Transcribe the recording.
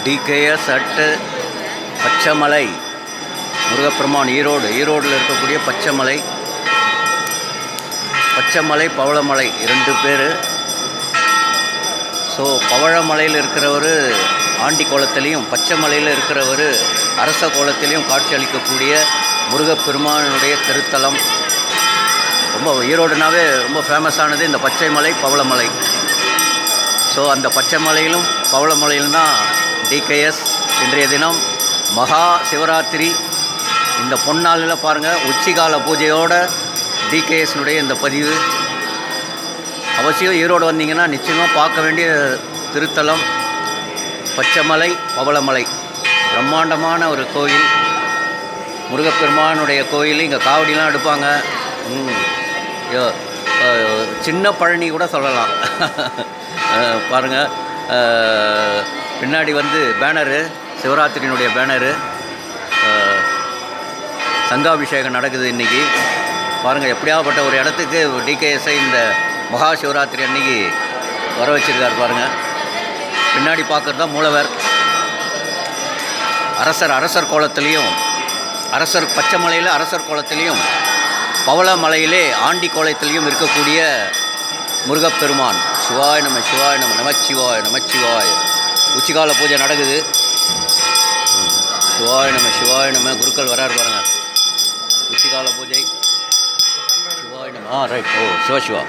TKS at Pachaimalai முருகப்பெருமான் ஈரோடில் இருக்கக்கூடிய பச்சைமலை பவளமலை 2 பேர். ஸோ பவளமலையில் இருக்கிறவர் ஆண்டி கோலத்திலையும் பச்சைமலையில் இருக்கிறவர் அரச கோலத்திலையும் காட்சி அளிக்கக்கூடிய முருகப்பெருமானுடைய திருத்தலம். ரொம்ப ஈரோடுனாவே ரொம்ப ஃபேமஸானது இந்த பச்சைமலை பவளமலை. ஸோ அந்த பச்சைமலையிலும் பவளமலையிலும் தான் டிகேஎஸ் இன்றைய தினம் மகா சிவராத்திரி. இந்த பொன்னாளில் பாருங்கள், உச்சிகால பூஜையோடு டிகேஎஸ்னுடைய இந்த பதிவு. அவசியம் ஈரோடு வந்தீங்கன்னா நிச்சயமாக பார்க்க வேண்டிய திருத்தலம் பச்சைமலை பவளமலை. பிரம்மாண்டமான ஒரு கோயில், முருகப்பெருமானுடைய கோயில். இங்கே காவடிலாம் எடுப்பாங்க. சின்ன பழனி கூட சொல்லலாம். பாருங்கள், பின்னாடி வந்து பேனரு, சிவராத்திரியினுடைய பேனரு. சங்காபிஷேகம் நடக்குது இன்றைக்கி. பாருங்கள், எப்படியாப்பட்ட ஒரு இடத்துக்கு டிகேஎஸ்ஐ இந்த மகா சிவராத்திரி அன்றைக்கி வர வச்சுருக்கார் பாருங்கள். பின்னாடி பார்க்குறது தான் மூலவர். அரசர் கோலத்திலையும், பச்சைமலையில் அரசர் கோலத்திலையும் பவளமலையிலே ஆண்டி கோலத்திலையும் இருக்கக்கூடிய முருகப்பெருமான். சிவாய நம நமச்சிவாய. உச்சிகால பூஜை நடக்குது. சிவாய நம குருக்கள் வராரு பாருங்கள். உச்சிகால பூஜை. சிவாய நம. ரைட். சிவா